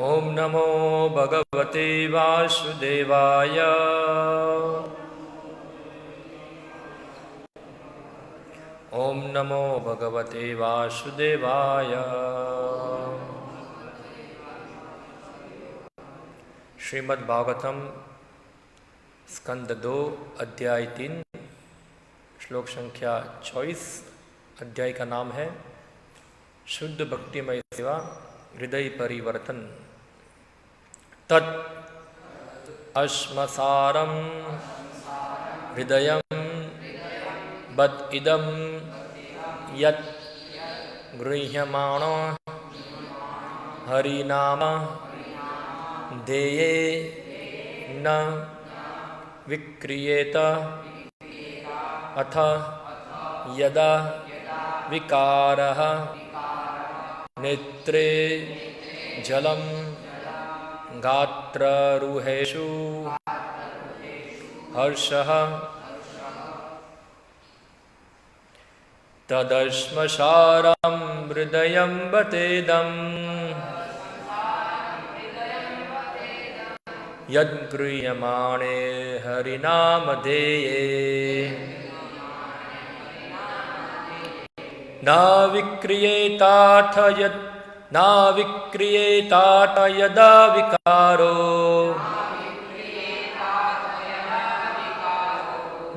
ओम नमो भगवते वासुदेवाय। ओम नमो भगवते वासुदेवाय। श्रीमद् भागवतम स्कंद 2 अध्याय 3 श्लोक संख्या 24। अध्याय का नाम है शुद्ध भक्तिमय सेवा हृदय परिवर्तन। तत् अश्मसारम हृदयं बद इदं यत् गृह्यमाणो हरिनाम ध्येये न विक्रियेत अथ यदा विकारः नेत्रे जलं गात्ररुहेषु हर्षः तदश्मसारं हृदयं बतेदं यद्गृह्यमाणे हरिनामधेये न विक्रियेताथ यदा विकारो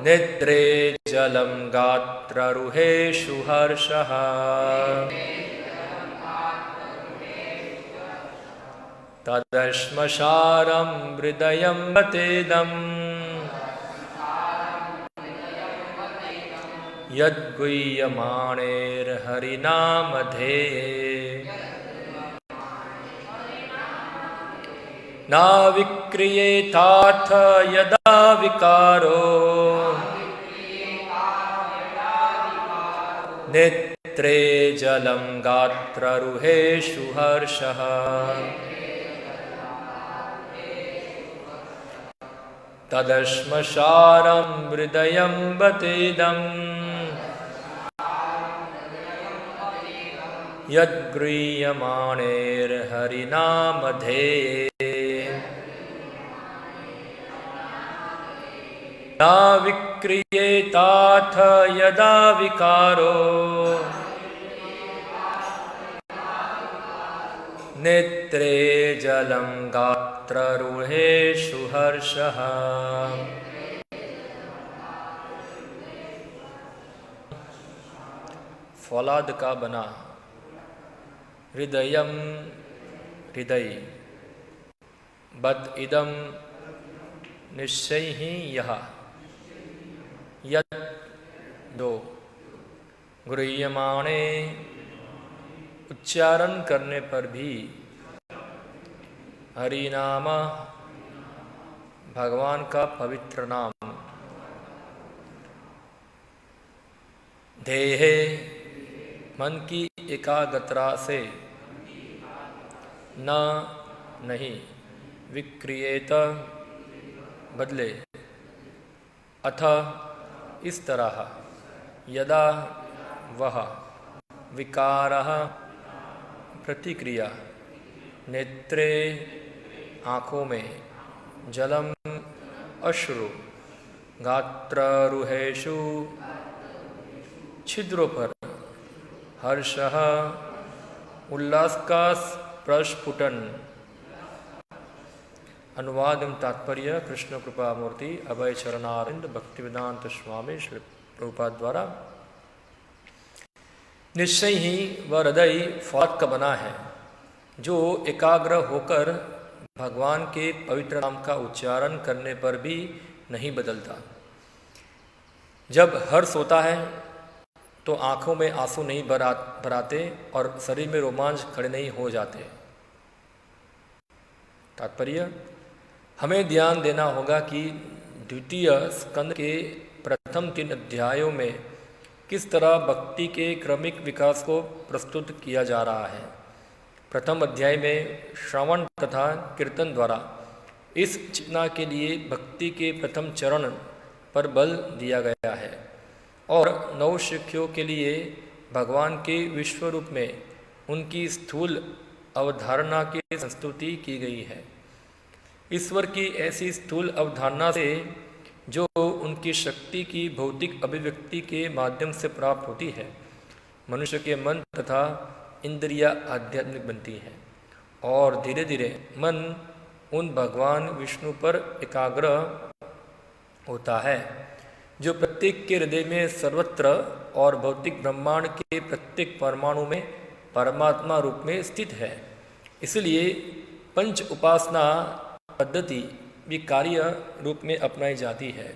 नेत्रे जलं गात्ररुहेषु हर्षः तदश्मसारं हृदयं बतेदं यद्गुह्यमाणेर्हरिनामधेये न विक्रियेताथ यदा विकारो नेत्रे जलं गात्ररुहेषु हर्षः तदश्मसारं हृदयं बतेदं यद्गृह्यमाणेर्हरिनामधेये न विक्रियेताथ यदा विकारो नेत्रे जलं गात्ररुहेषु हर्षः। फौलाद का बना हृदयम हृदय बद इदम निश्चय ही यह यद दो गृह्यमाणे उच्चारण करने पर भी हरिनाम भगवान का पवित्र नाम ध्येय मन की एकाग्रता से न नहीं विक्रियेत बदले अथ इस तरह यदा वह विकारः प्रतिक्रिया नेत्रे आँखों में जलम अश्रु गात्ररुहेषु छिद्रों पर हर्षः उल्लास का प्रस्फुटन। अनुवाद एवं तात्पर्य कृष्ण कृपा मूर्ति अभय चरणारिंद भक्तिवेदांत स्वामी श्री प्रभुपाद द्वारा। निश्चय ही वह हृदय फौलाद का बना है जो एकाग्र होकर भगवान के पवित्र नाम का उच्चारण करने पर भी नहीं बदलता। जब हर्ष होता है तो आँखों में आंसू नहीं भराते और शरीर में रोमांच खड़े नहीं हो जाते। तात्पर्य हमें ध्यान देना होगा कि द्वितीय स्कंद के प्रथम 3 अध्यायों में किस तरह भक्ति के क्रमिक विकास को प्रस्तुत किया जा रहा है। प्रथम अध्याय में श्रवण तथा कीर्तन द्वारा इस चेतना के लिए भक्ति के प्रथम चरण पर बल दिया गया है और नवशिष्यों के लिए भगवान के विश्व रूप में उनकी स्थूल अवधारणा की संस्तुति की गई है। ईश्वर की ऐसी स्थूल अवधारणा से जो उनकी शक्ति की भौतिक अभिव्यक्ति के माध्यम से प्राप्त होती है, मनुष्य के मन तथा इंद्रिया आध्यात्मिक बनती है और धीरे धीरे मन उन भगवान विष्णु पर एकाग्र होता है जो प्रत्येक के हृदय में सर्वत्र और भौतिक ब्रह्मांड के प्रत्येक परमाणु में परमात्मा रूप में स्थित है। इसलिए पंच उपासना पद्धति भी कार्य रूप में अपनाई जाती है,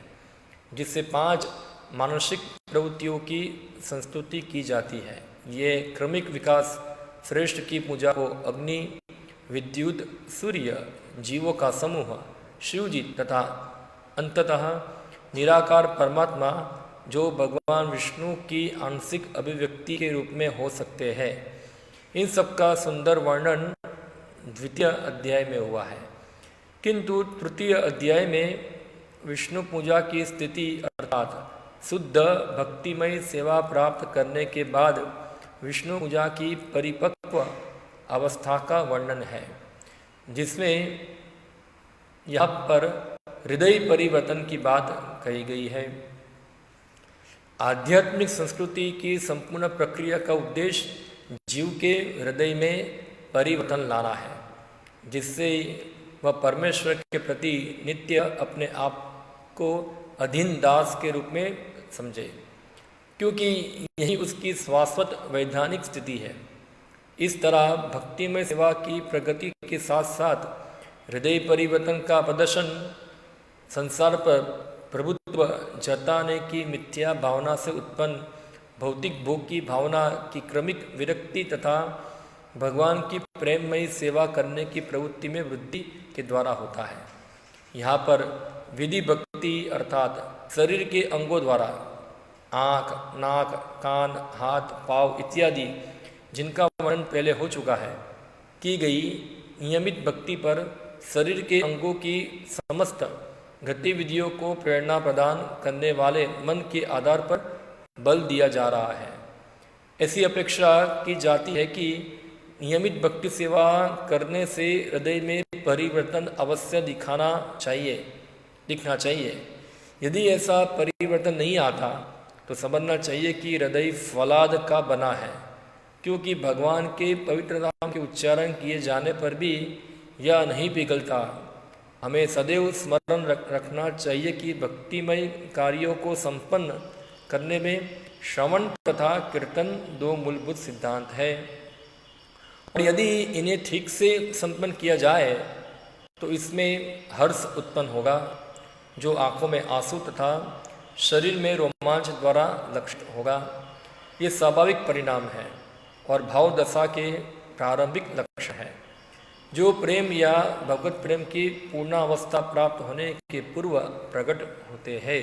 जिससे 5 मानसिक प्रवृत्तियों की संस्तुति की जाती है। ये क्रमिक विकास श्रेष्ठ की पूजा को अग्नि, विद्युत, सूर्य, जीवों का समूह, शिवजी तथा अंततः निराकार परमात्मा जो भगवान विष्णु की आंशिक अभिव्यक्ति के रूप में हो सकते हैं, इन सब का सुंदर वर्णन द्वितीय अध्याय में हुआ है। किंतु तृतीय अध्याय में विष्णु पूजा की स्थिति अर्थात शुद्ध भक्तिमय सेवा प्राप्त करने के बाद विष्णु पूजा की परिपक्व अवस्था का वर्णन है, जिसमें यहाँ पर हृदय परिवर्तन की बात कही गई है। आध्यात्मिक संस्कृति की संपूर्ण प्रक्रिया का उद्देश्य जीव के हृदय में परिवर्तन लाना है, जिससे वह परमेश्वर के प्रति नित्य अपने आप को अधीन दास के रूप में समझे, क्योंकि यही उसकी शाश्वत वैधानिक स्थिति है। इस तरह भक्तिमय सेवा की प्रगति के साथ साथ हृदय परिवर्तन का प्रदर्शन संसार पर प्रभुत्व जताने की मिथ्या भावना से उत्पन्न भौतिक भोग की भावना की क्रमिक विरक्ति तथा भगवान की प्रेममयी सेवा करने की प्रवृत्ति में वृद्धि के द्वारा होता है। यहाँ पर विधि भक्ति अर्थात शरीर के अंगों द्वारा आँख, नाक, कान, हाथ, पाँव इत्यादि जिनका वर्णन पहले हो चुका है, की गई नियमित भक्ति पर शरीर के अंगों की समस्त गतिविधियों को प्रेरणा प्रदान करने वाले मन के आधार पर बल दिया जा रहा है। ऐसी अपेक्षा की जाती है कि नियमित भक्ति सेवा करने से हृदय में परिवर्तन अवश्य दिखना चाहिए। यदि ऐसा परिवर्तन नहीं आता तो समझना चाहिए कि हृदय फलाद का बना है, क्योंकि भगवान के पवित्र नाम के उच्चारण किए जाने पर भी यह नहीं पिघलता। हमें सदैव स्मरण रखना चाहिए कि भक्तिमय कार्यों को संपन्न करने में श्रवण तथा कीर्तन 2 मूलभूत सिद्धांत है, और यदि इन्हें ठीक से संपन्न किया जाए तो इसमें हर्ष उत्पन्न होगा, जो आंखों में आंसू तथा शरीर में रोमांच द्वारा लक्षित होगा। ये स्वाभाविक परिणाम है और भाव दशा के प्रारंभिक लक्ष्य है, जो प्रेम या भगवत प्रेम की पूर्णावस्था प्राप्त होने के पूर्व प्रकट होते हैं।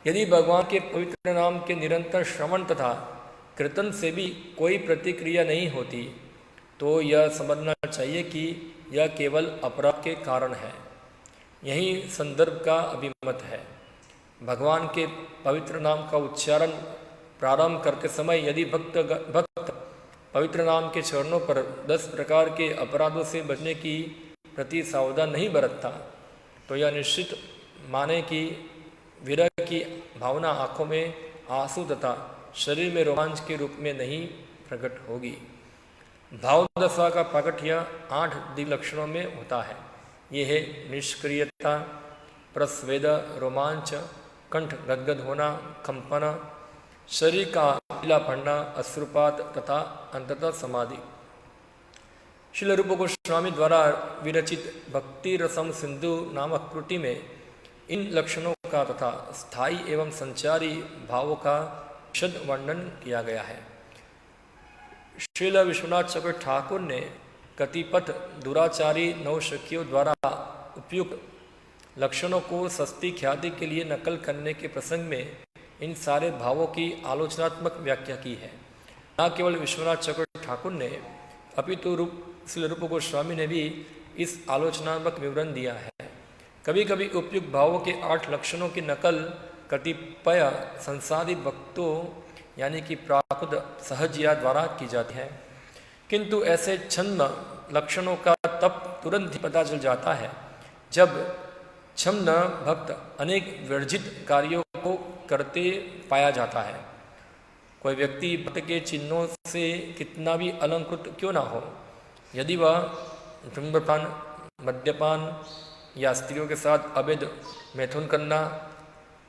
यदि भगवान के पवित्र नाम के निरंतर श्रवण तथा कीर्तन से भी कोई प्रतिक्रिया नहीं होती, तो यह समझना चाहिए कि यह केवल अपराध के कारण है। यही संदर्भ का अभिमत है। भगवान के पवित्र नाम का उच्चारण प्रारंभ करते समय यदि भक्त पवित्र नाम के चरणों पर 10 प्रकार के अपराधों से बचने की प्रति सावधान नहीं बरतता, तो यह निश्चित माने कि विरह की भावना आंखों में आंसू तथा शरीर में रोमांच के रूप में नहीं प्रकट होगी। भाव दशा का प्राकट्य 8 दिव्य लक्षणों में होता है। ये है निष्क्रियता, प्रस्वेद, रोमांच, कंठ गदगद होना, कंपन, शरीर का पीला पड़ना, अश्रुपात तथा अंततः समाधि। श्रील रूप गोस्वामी द्वारा विरचित भक्ति रसम सिंधु नामक कृति में इन लक्षणों का तथा स्थायी एवं संचारी भावों का विशद वर्णन किया गया है। श्रील विश्वनाथ चक्रवर्ती ठाकुर ने कतिपत दुराचारी नवशकियों द्वारा उपयुक्त लक्षणों को सस्ती ख्याति के लिए नकल करने के प्रसंग में इन सारे भावों की आलोचनात्मक व्याख्या की है। न केवल विश्वनाथ चक्रवर्ती ठाकुर ने, अपितु श्रील रूप गोस्वामी ने भी इस आलोचनात्मक विवरण दिया है। कभी कभी उपयुक्त भावों के 8 लक्षणों की नकल कतिपय संसारी भक्तों यानी कि प्राकृत सहजिया द्वारा की जाती है। किंतु ऐसे छद्म लक्षणों का तब तुरंत ही पता चल जाता है जब छद्म भक्त अनेक वर्जित कार्यों को करते पाया जाता है। कोई व्यक्ति भक्त के चिन्हों से कितना भी अलंकृत क्यों ना हो, यदि वह धूम्रपान, मद्यपान या स्त्रियों के साथ अवैध मैथुन करना,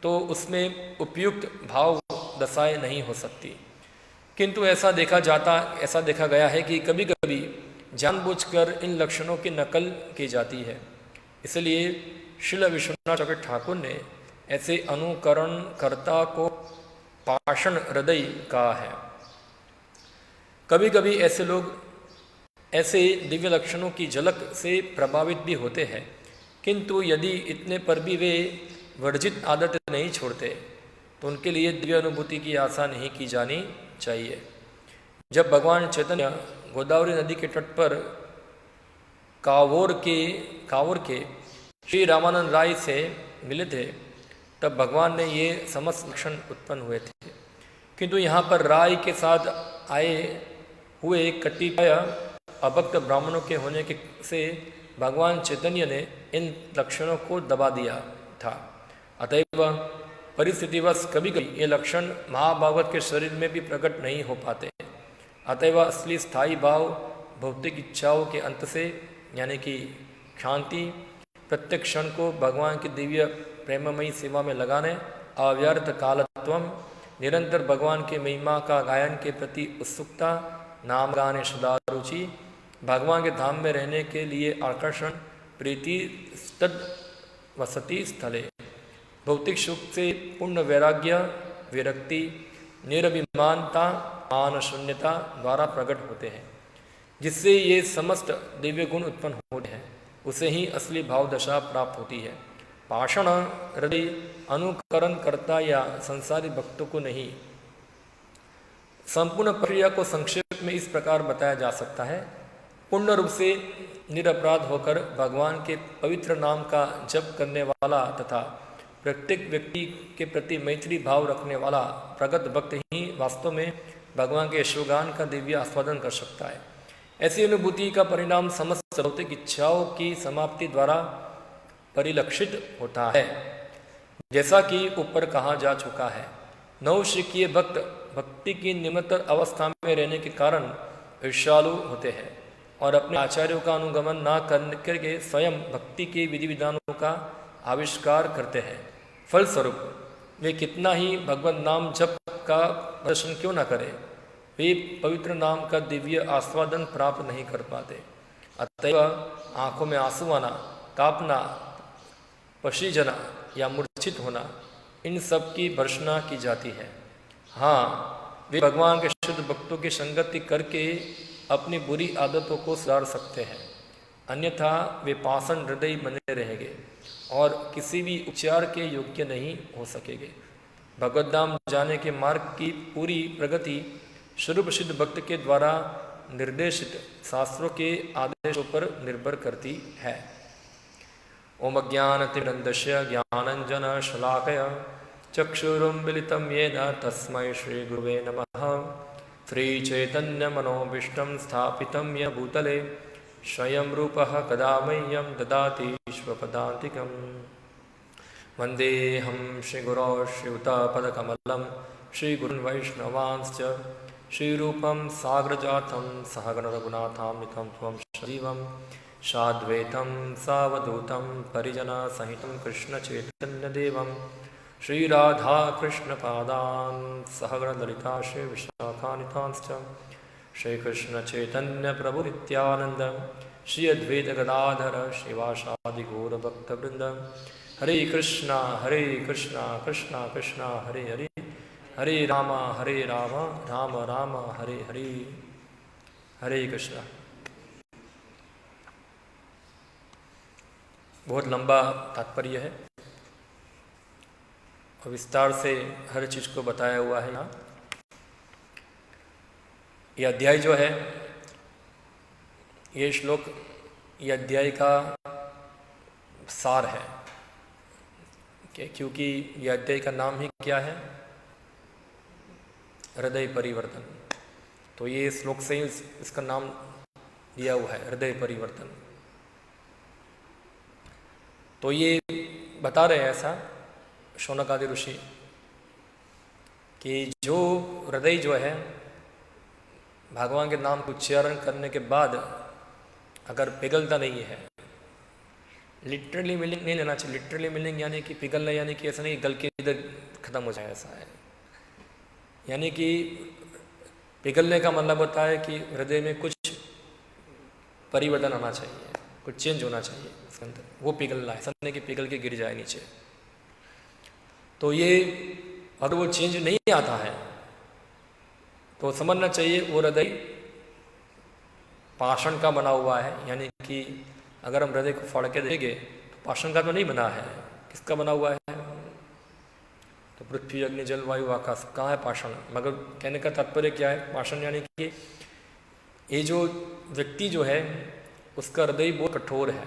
तो उसमें उपयुक्त भाव दशाएं नहीं हो सकती। किंतु ऐसा देखा गया है कि कभी कभी जानबूझकर इन लक्षणों की नकल की जाती है। इसलिए श्रील विश्वनाथ चक्रवर्ती ठाकुर ने ऐसे अनुकरणकर्ता को पाषाण हृदय कहा है। कभी कभी ऐसे लोग ऐसे दिव्य लक्षणों की झलक से प्रभावित भी होते हैं, किंतु यदि इतने पर भी वे वर्जित आदत नहीं छोड़ते तो उनके लिए दिव्य अनुभूति की आशा नहीं की जानी चाहिए। जब भगवान चैतन्य गोदावरी नदी के तट पर कावोर के श्री रामानंद राय से मिले थे, तब भगवान ने ये समस्त लक्षण उत्पन्न हुए थे। किंतु यहाँ पर राय के साथ आए हुए कतिपय अभक्त ब्राह्मणों के होने के से भगवान चैतन्य ने इन लक्षणों को दबा दिया था। अतएव परिस्थितिवश कभी कभी ये लक्षण महाभागवत के शरीर में भी प्रकट नहीं हो पाते। अतएव असली स्थायी भाव भौतिक इच्छाओं के अंत से, यानी कि शांति, प्रत्येक क्षण को भगवान की दिव्य प्रेममयी सेवा में लगाने, अव्यर्थ कालत्वम, निरंतर भगवान के महिमा का गायन के प्रति उत्सुकता, नाम गाने सदा रुचि, भगवान के धाम में रहने के लिए आकर्षण, प्रीति तद वसति स्थले, भौतिक सुख से पूर्ण वैराग्य, विरक्ति, निरभिमानता, मान शून्यता द्वारा प्रकट होते हैं। जिससे ये समस्त दिव्य गुण उत्पन्न होते हैं, उसे ही असली भाव दशा प्राप्त होती है। पाषाण हृदय अनुकरण करता या संसारी भक्तों को नहीं। संपूर्ण प्रक्रिया को संक्षेप में इस प्रकार बताया जा सकता है। पूर्ण रूप से निरपराध होकर भगवान के पवित्र नाम का जप करने वाला तथा प्रत्येक व्यक्ति के प्रति मैत्री भाव रखने वाला प्रगत भक्त ही वास्तव में भगवान के यशोगान का दिव्य आस्वादन कर सकता है। ऐसी अनुभूति का परिणाम समस्त भौतिक इच्छाओं की समाप्ति द्वारा परिलक्षित होता है। जैसा कि ऊपर कहा जा चुका है, नवशिकीय भक्त भक्ति की निम्नतर अवस्था में रहने के कारण ईर्ष्यालु होते हैं और अपने आचार्यों का अनुगमन न करके स्वयं भक्ति के विधि विधानों का आविष्कार करते हैं। फलस्वरूप वे कितना ही भगवत नाम जप का प्रदर्शन क्यों न करें, वे पवित्र नाम का दिव्य आस्वादन प्राप्त नहीं कर पाते। अतएव आंखों में आंसू आना, कांपना, पशीजना या मूर्छित होना, इन सब की भर्त्सना की जाती है। हाँ, वे भगवान के शुद्ध भक्तों की संगति करके अपनी बुरी आदतों को सुधार सकते हैं, अन्यथा वे पाषाण हृदय बने रहेंगे और किसी भी उपचार के योग्य नहीं हो सकेंगे। भगवत धाम जाने के मार्ग की पूरी प्रगति स्वरूप सिद्ध भक्त के द्वारा निर्देशित शास्त्रों के आदेशों पर निर्भर करती है। ओम अज्ञानतिमिरन्धस्य ज्ञानाञ्जनशलाकया चक्षुरुन्मीलितं येन तस्मै श्रीगुरुवे नमः। श्रीचैतन्यमनोभीष्टं स्थापितं येन भूतले स्वयं रूपः कदा मह्यं ददाति स्वपदान्तिकम्। वन्देऽहं श्रीगुरो श्रीयुतापदकमलं श्रीगुरून् वैष्णवांश्च श्रीरूपं साग्रजातं सहगणरघुनाथान्वितं त्वं सजीवं साद्वैतं सावधूतं परिजनसहितं कृष्णचैतन्यदेवं श्रीराधाकृष्णपादान् सहगणललिता श्रीविशाखान्वितांश्च श्रीकृष्णचैतन्यप्रभुनित्यानन्द श्री अद्वैतगदाधर श्रीवासादिगौरभक्तवृन्द। हरे कृष्णा कृष्णा कृष्णा हरे हरे, हरे राम राम राम हरे हरे। हरे कृष्णा। बहुत लंबा तात्पर्य है और विस्तार से हर चीज को बताया हुआ है यहाँ। यह अध्याय जो है, ये श्लोक यह अध्याय का सार है, क्योंकि यह अध्याय का नाम ही क्या है, हृदय परिवर्तन। तो ये श्लोक से ही इसका नाम दिया हुआ है, हृदय परिवर्तन। तो ये बता रहे हैं ऐसा शौनक आदि ऋषि कि जो हृदय जो है भगवान के नाम को उच्चारण करने के बाद अगर पिघलता नहीं है, लिटरली मीनिंग नहीं लेना चाहिए। लिटरली मीनिंग यानी कि पिघलना यानी कि ऐसा नहीं गल के इधर खत्म हो जाए, ऐसा है। यानी कि पिघलने का मतलब होता है कि हृदय में कुछ परिवर्तन आना चाहिए, कुछ चेंज होना चाहिए उसके अंदर, वो पिघलना है। ऐसा नहीं कि पिघल के गिर जाए नीचे। तो ये अगर वो चेंज नहीं आता है तो समझना चाहिए वो हृदय पाषाण का बना हुआ है। यानी कि अगर हम हृदय को फाड़ के देखेंगे तो पाषाण का तो नहीं बना है। किसका बना हुआ है? तो पृथ्वी, अग्नि, जल, वायु, आकाश, कहाँ है पाषाण? मगर कहने का तात्पर्य क्या है? पाषाण यानी कि ये जो व्यक्ति जो है उसका हृदय बहुत कठोर है।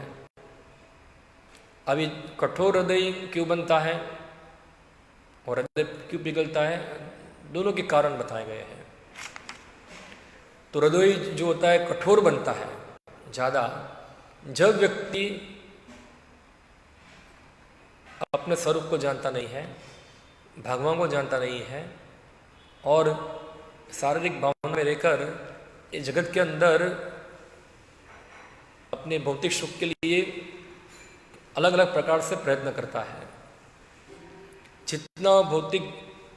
अभी कठोर हृदय क्यों बनता है और हृदय क्यों पिघलता है, दोनों के कारण बताए गए हैं। तो हृदय जो होता है कठोर बनता है ज़्यादा जब व्यक्ति अपने स्वरूप को जानता नहीं है, भगवान को जानता नहीं है और शारीरिक भावना में रहकर इस जगत के अंदर अपने भौतिक सुख के लिए अलग अलग प्रकार से प्रयत्न करता है। जितना भौतिक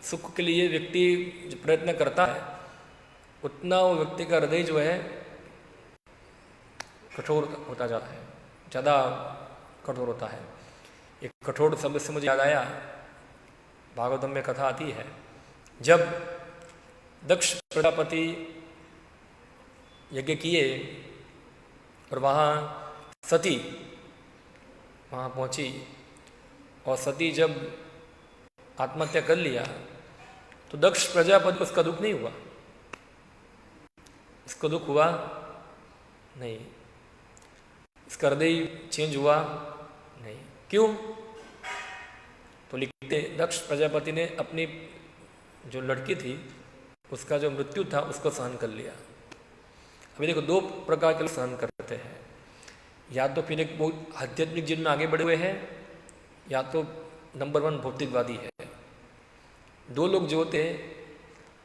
सुख के लिए व्यक्ति प्रयत्न करता है उतना वो व्यक्ति का हृदय जो है कठोर होता जाता है, ज़्यादा कठोर होता है। एक कठोर शब्द से मुझे याद आया, भागवतम में कथा आती है जब दक्ष प्रजापति यज्ञ किए और वहाँ सती वहाँ पहुँची और सती जब आत्महत्या कर लिया तो दक्ष प्रजापति को उसका दुख नहीं हुआ। इसको दुख हुआ नहीं, इसका हृदय चेंज हुआ नहीं। क्यों? तो लिखते दक्ष प्रजापति ने अपनी जो लड़की थी उसका जो मृत्यु था उसको सहन कर लिया। अभी देखो दो प्रकार के लोग सहन करते हैं, या तो फिर एक बहुत आध्यात्मिक जीवन में आगे बढ़े हुए हैं या तो नंबर 1 भौतिकवादी है। दो लोग जो होते हैं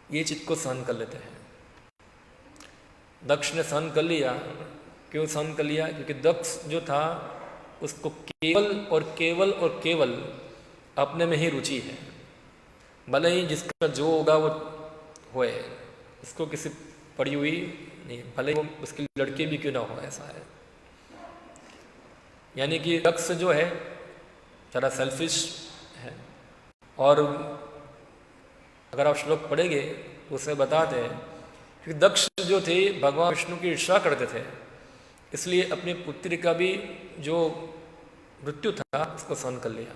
ये चीज को सहन कर लेते हैं। दक्ष ने सहन कर लिया। क्यों सहन कर लिया? क्योंकि दक्ष जो था उसको केवल और केवल और केवल अपने में ही रुचि है। भले ही जिसका जो होगा वो होए, उसको किसी पड़ी हुई नहीं, भले वो उसकी लड़की भी क्यों ना हो, ऐसा है। यानी कि दक्ष जो है ज़्यादा सेल्फिश है। और अगर आप श्लोक पढ़ेंगे तो उसमें बताते हैं कि दक्ष जो थे भगवान विष्णु की ईर्ष्या करते थे, इसलिए अपनी पुत्री का भी जो मृत्यु था उसको सहन कर लिया।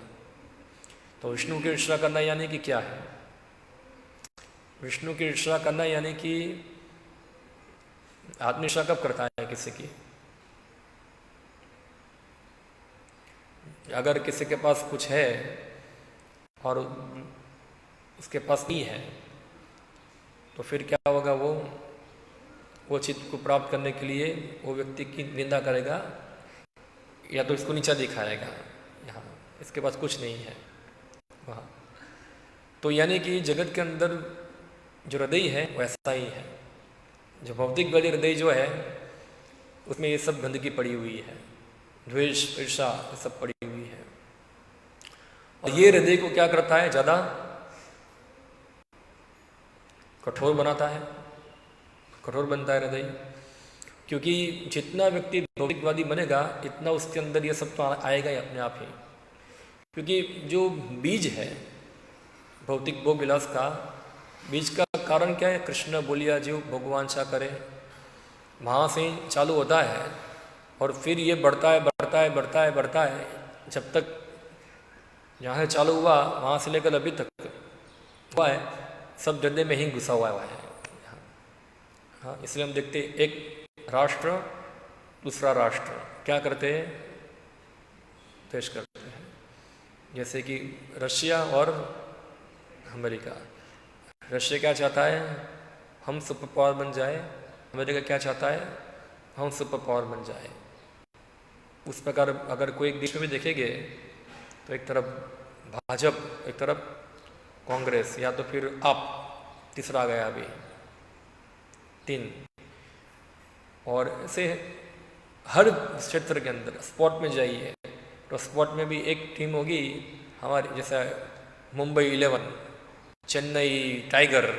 तो विष्णु की ईर्ष्या करना यानी कि क्या है? विष्णु की ईर्ष्या करना यानी कि आदमी ईर्ष्या कब करता है किसी की? अगर किसी के पास कुछ है और उसके पास नहीं है तो फिर क्या होगा? वो चीज को प्राप्त करने के लिए वो व्यक्ति की निंदा करेगा या तो इसको नीचा दिखाएगा, यहाँ इसके पास कुछ नहीं है वहाँ। तो यानी कि जगत के अंदर जो हृदय है वैसा ही है। जो भौतिक वाली हृदय जो है उसमें ये सब गंदगी पड़ी हुई है, द्वेष, ईर्षा, ये सब पड़ी हुई है। और ये हृदय को क्या करता है? ज़्यादा कठोर बनाता है, कठोर बनता है हृदय। क्योंकि जितना व्यक्ति भौतिकवादी बनेगा इतना उसके अंदर ये सब तो आएगा ही अपने आप ही। क्योंकि जो बीज है भौतिक भोग विलास का, बीज का कारण क्या है? कृष्ण बोलिया जीव भगवांछा करे, वहाँ से चालू होता है और फिर ये बढ़ता है बढ़ता है बढ़ता है बढ़ता है, जब तक जहाँ से चालू हुआ वहाँ से लेकर अभी तक हुआ है सब डंडे में ही घुसा हुआ है। हाँ, इसलिए हम देखते एक राष्ट्र दूसरा राष्ट्र क्या करते हैं? द्वेष करते हैं। जैसे कि रशिया और अमेरिका। रशिया क्या चाहता है? हम सुपर पावर बन जाए। अमेरिका क्या चाहता है? हम सुपर पावर बन जाए। उस प्रकार अगर कोई एक देश में भी देखेंगे तो एक तरफ भाजपा, एक तरफ कांग्रेस, या तो फिर आप, तीसरा आ गया अभी, 3। और ऐसे हर क्षेत्र के अंदर स्पोर्ट में जाइए तो स्पोर्ट में भी एक टीम होगी हमारी, जैसा मुंबई 11, चेन्नई टाइगर,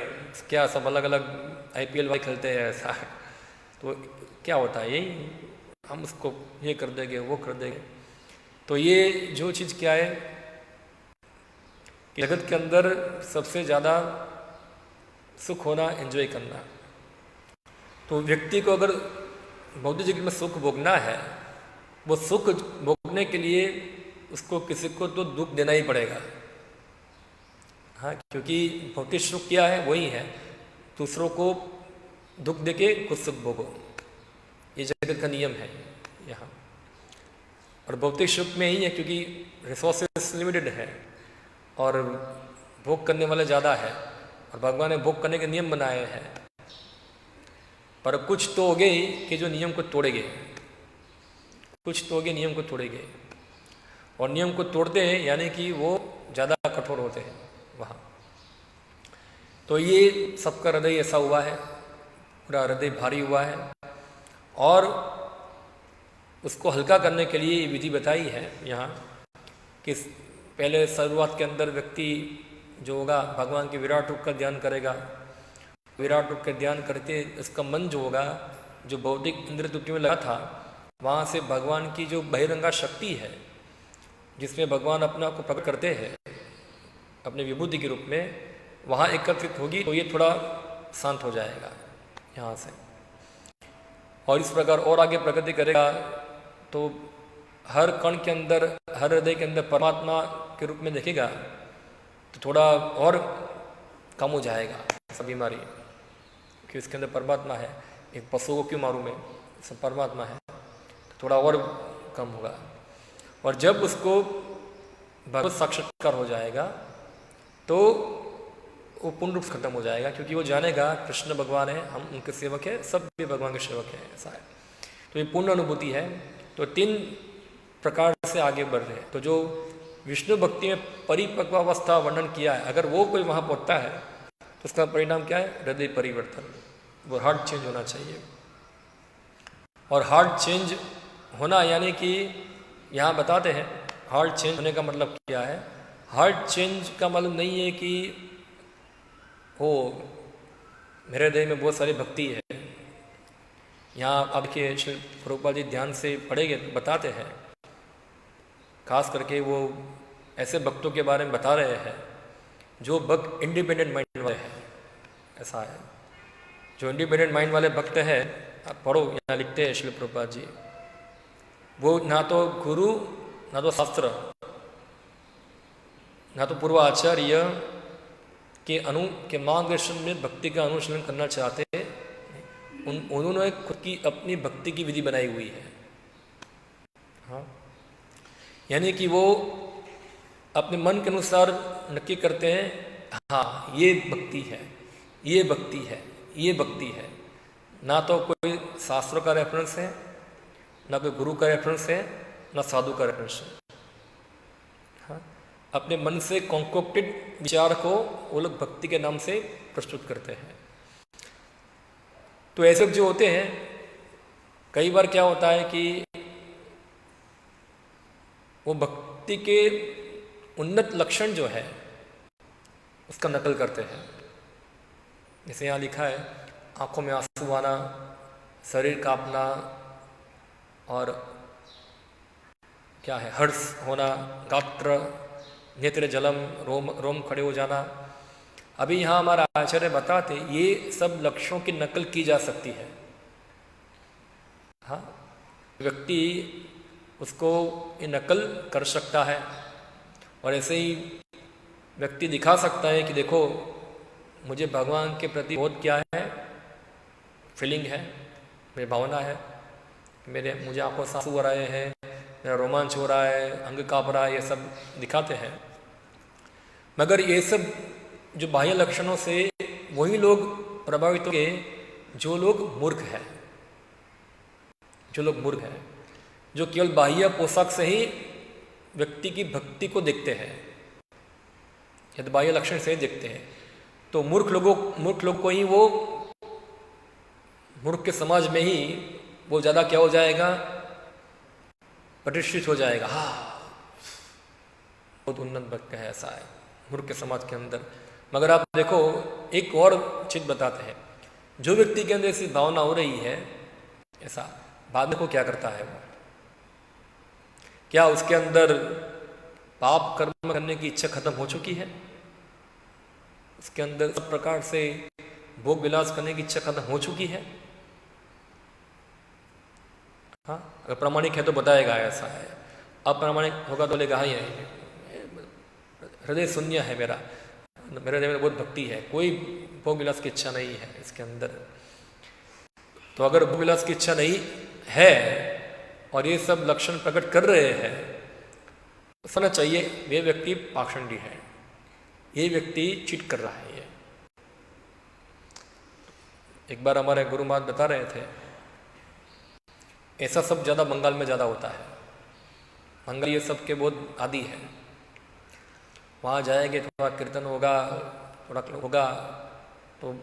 क्या सब अलग अलग IPL वाले खेलते हैं ऐसा। तो क्या होता है, यही हम उसको ये कर देंगे, वो कर देंगे। तो ये जो चीज़ क्या है कि जगत के अंदर सबसे ज़्यादा सुख होना, एंजॉय करना। तो व्यक्ति को अगर भौतिक जगत में सुख भोगना है, वो सुख भोगने के लिए उसको किसी को तो दुख देना ही पड़ेगा। हाँ, क्योंकि भौतिक सुख क्या है? वही है, दूसरों को दुख देके खुद सुख भोगो। ये जगत का नियम है यहाँ। और भौतिक सुख में ही है क्योंकि रिसोर्सेस लिमिटेड है और भोग करने वाले ज़्यादा है, और भगवान ने भोग करने के नियम बनाए हैं। पर कुछ तो होगे ही कि जो नियम को तोड़ेंगे, कुछ तो होगे नियम को तोड़ेंगे, और नियम को तोड़ते हैं यानी कि वो ज़्यादा कठोर होते हैं वहाँ। तो ये सबका हृदय ऐसा हुआ है, पूरा हृदय भारी हुआ है, और उसको हल्का करने के लिए विधि बताई है यहाँ कि पहले शुरुआत के अंदर व्यक्ति जो होगा भगवान के विराट रूप का ध्यान करेगा। विराट रूप का ध्यान करते उसका मन जो होगा, जो बौद्धिक इंद्र तृप्ति में लगा था, वहाँ से भगवान की जो बहिरंगा शक्ति है जिसमें भगवान अपने आप को प्रकट करते हैं अपने विभूति के रूप में, वहाँ एकत्रित होगी तो ये थोड़ा शांत हो जाएगा यहाँ से। और इस प्रकार और आगे प्रगति करेगा तो हर कण के अंदर, हर हृदय के अंदर परमात्मा के रूप में देखेगा तो थोड़ा और कम हो जाएगा सब बीमारी, कि इसके अंदर परमात्मा है। एक पशु को क्यों मारूं मैं, सब परमात्मा है, तो थोड़ा और कम होगा। और जब उसको भगवत साक्षात्कार हो जाएगा तो वो पूर्ण रूप से खत्म हो जाएगा, क्योंकि वो जानेगा कृष्ण भगवान है, हम उनके सेवक हैं, सब भी भगवान के सेवक हैं, ऐसा है। तो ये पूर्ण अनुभूति है। तो 3 प्रकार से आगे बढ़ रहे हैं। तो जो विष्णु भक्ति में परिपक्व अवस्था वर्णन किया है, अगर वो कोई वहाँ पहुँचता है तो उसका परिणाम क्या है? हृदय परिवर्तन, वो हार्ट चेंज होना चाहिए। और हार्ट चेंज होना यानी कि यहाँ बताते हैं हार्ट चेंज होने का मतलब क्या है। हार्ट चेंज का मतलब नहीं है कि हो मेरे हृदय में बहुत सारी भक्ति है। यहाँ अब के श्री प्रभुपाद जी ध्यान से पढ़ेंगे तो बताते हैं, खास करके वो ऐसे भक्तों के बारे में बता रहे हैं जो भक्त इंडिपेंडेंट माइंड वाले हैं, ऐसा है। जो इंडिपेंडेंट माइंड वाले भक्त हैं, आप पढ़ो, यहाँ लिखते हैं श्री प्रभुपाद जी, वो ना तो गुरु, ना तो शास्त्र, ना तो पूर्व आचार्य के मार्गदर्शन में भक्ति का अनुशीलन करना चाहते हैं। उन्होंने खुद की अपनी भक्ति की विधि बनाई हुई है। हाँ, यानी कि वो अपने मन के अनुसार नक्की करते हैं, हाँ ये भक्ति है, ये भक्ति है, ये भक्ति है। ना तो कोई शास्त्रों का रेफरेंस है, ना कोई गुरु का रेफरेंस है, ना साधु का रेफरेंस है। हाँ, अपने मन से कॉन्कोक्टेड विचार को वो लोग भक्ति के नाम से प्रस्तुत करते हैं। तो ऐसे जो होते हैं, कई बार क्या होता है कि वो भक्ति के उन्नत लक्षण जो है उसका नकल करते हैं। जैसे यहाँ लिखा है, आंखों में आंसू आना, शरीर कांपना, और क्या है, हर्ष होना, गात्र, नेत्र जलम, रोम खड़े हो जाना। अभी यहाँ हमारा आचार्य बताते ये सब लक्षणों की नकल की जा सकती है। हाँ, व्यक्ति उसको ये नकल कर सकता है, और ऐसे ही व्यक्ति दिखा सकता है कि देखो मुझे भगवान के प्रति बहुत क्या है, फीलिंग है, मेरी भावना है, मुझे आंखों से आंसू आ रहे हैं, मेरा रोमांच हो रहा है, अंग काँप रहा है, ये सब दिखाते हैं। मगर ये सब जो बाह्य लक्षणों से वही लोग प्रभावित होंगे जो लोग मूर्ख हैं, जो लोग मूर्ख हैं, जो केवल बाह्य पोशाक से ही व्यक्ति की भक्ति को देखते हैं, यदि बाह्य लक्षण से ही देखते हैं, तो मूर्ख लोग को ही वो मूर्ख के समाज में ही वो ज़्यादा क्या हो जाएगा, प्रतिष्ठित हो जाएगा। हाँ, बहुत उन्नत भक्त है, ऐसा है मूर्ख के समाज के अंदर। मगर आप देखो एक और चीज बताते हैं, जो व्यक्ति के अंदर ऐसी भावना हो रही है ऐसा, बाद में को क्या करता है वो, क्या उसके अंदर पाप कर्म करने की इच्छा खत्म हो चुकी है? उसके अंदर सब प्रकार से भोग विलास करने की इच्छा खत्म हो चुकी है? हाँ, अगर प्रामाणिक है तो बताएगा ऐसा है, अप्रामाणिक होगा तो बोलेगा हाँ ये हृदय शून्य है मेरा, मेरे हृदय में बहुत भक्ति है, कोई भोग विलास की इच्छा नहीं है इसके अंदर। तो अगर भोग विलास की इच्छा नहीं है और ये सब लक्षण प्रकट कर रहे हैं, समझना चाहिए ये व्यक्ति पाखंडी है, ये व्यक्ति चीट कर रहा है। ये एक बार हमारे गुरु महाराज बता रहे थे, ऐसा सब ज़्यादा बंगाल में ज़्यादा होता है, बंगाल ये सब के बहुत आदी है। वहाँ जाएंगे, थोड़ा कीर्तन होगा, थोड़ा होगा, तो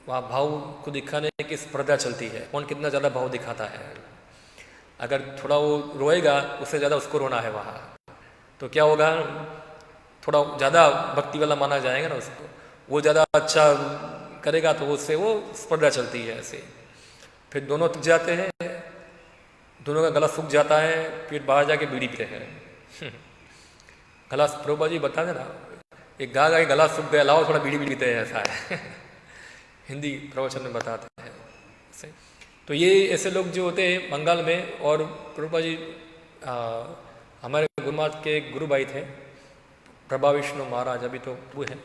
वहाँ भाव को दिखाने की स्पर्धा चलती है, कौन कितना ज़्यादा भाव दिखाता है। अगर थोड़ा वो रोएगा उससे ज़्यादा उसको रोना है वहाँ, तो क्या होगा, थोड़ा ज़्यादा भक्ति वाला माना जाएगा ना उसको, वो ज़्यादा अच्छा करेगा तो उससे वो स्पर्धा चलती है ऐसे। फिर दोनों थक जाते हैं, दोनों का गला सूख जाता है, फिर बाहर जाके बीड़ी पीते हैं। गला प्रभुपा जी बता देना, एक गा के गला सूख गया, लाओ थोड़ा बीड़ी पीते हैं, ऐसा है। हिंदी प्रवचन में बताते हैं ऐसे। तो ये ऐसे लोग जो होते हैं बंगाल में, और प्रभुपा जी हमारे गुरु महाराज के गुरु भाई थे प्रभा विष्णु महाराज, अभी तो वो है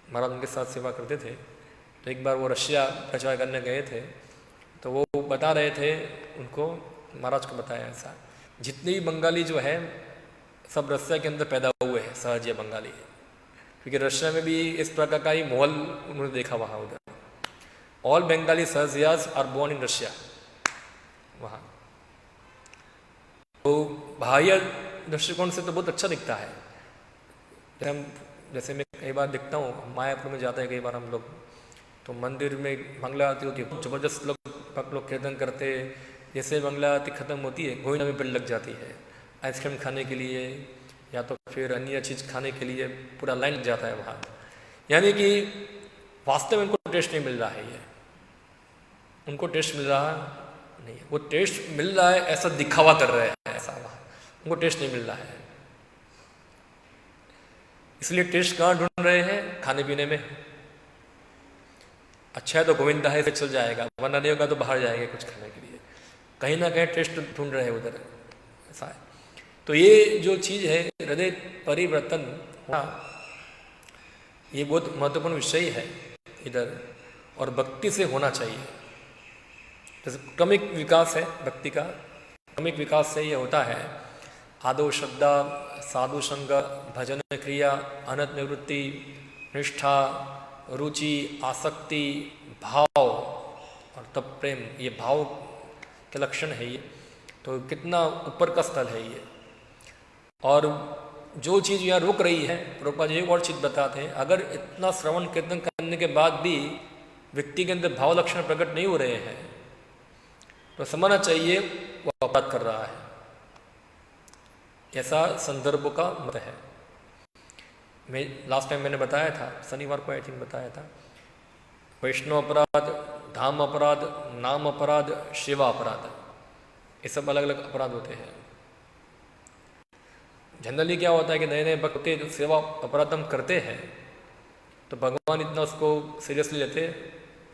महाराज, उनके साथ सेवा करते थे। तो एक बार वो रशिया प्रचार करने गए थे, तो वो बता रहे थे, उनको महाराज को बताया ऐसा, जितने भी बंगाली जो है सब रशिया के अंदर पैदा हुए हैं, सहजिया बंगाली है, क्योंकि रशिया में भी इस प्रकार का ही माहौल उन्होंने देखा वहाँ उधर। All Bengali Sahajiyas are born in Russia वहाँ। तो बाह्य दृष्टिकोण से तो बहुत अच्छा दिखता है। जैसे मैं कई बार देखता हूँ, मायापुर में जाते हैं कई बार हम लोग, तो मंदिर में मंगला आरती होती है, जबरदस्त लोग कीर्तन करते, जैसे मंगला आरती खत्म होती है गोविंदा में भीड़ लग जाती है, आइसक्रीम खाने के लिए या तो फिर अन्य चीज़ खाने के लिए पूरा लाइन लग जाता है वहाँ। यानी कि वास्तव में उनको टेस्ट नहीं मिल रहा है, ये उनको टेस्ट मिल रहा नहीं है, वो टेस्ट मिल रहा है ऐसा दिखावा कर रहे हैं, ऐसा वहाँ उनको टेस्ट नहीं मिल रहा है। इसलिए टेस्ट कहाँ ढूंढ रहे हैं, खाने पीने में। अच्छा है तो गोविंदा है चल जाएगा, वरना नहीं होगा तो बाहर जाएंगे कुछ खाने के लिए, कहीं ना कहीं टेस्ट ढूंढ रहे हैं उधर, ऐसा है। तो ये जो चीज़ है हृदय परिवर्तन होना, ये बहुत महत्वपूर्ण विषय है इधर, और भक्ति से होना चाहिए। जैसे क्रमिक विकास है भक्ति का, क्रमिक विकास से ये होता है, आदो श्रद्धा, साधु संग, भजन क्रिया, अनंत निवृत्ति, निष्ठा, रुचि, आसक्ति, भाव और तब प्रेम, ये भाव के लक्षण है ये। तो कितना ऊपर का स्थल है ये। और जो चीज़ यहाँ रोक रही है, प्रभुपाद जी एक और चीज़ बताते हैं, अगर इतना श्रवण कीर्तन करने के बाद भी व्यक्ति के अंदर भाव लक्षण प्रकट नहीं हो रहे हैं, तो समझना चाहिए वो अपराध कर रहा है, ऐसा संदर्भ का मत है। मैं लास्ट टाइम मैंने बताया था, शनिवार को आई थिंक बताया था, वैष्णव अपराध, धाम अपराध, नाम अपराध, सेवा अपराध, ये सब अलग अलग अपराध होते हैं। जनरली क्या होता है कि नए नए भक्त सेवा अपराध हम करते हैं तो भगवान इतना उसको सीरियसली लेते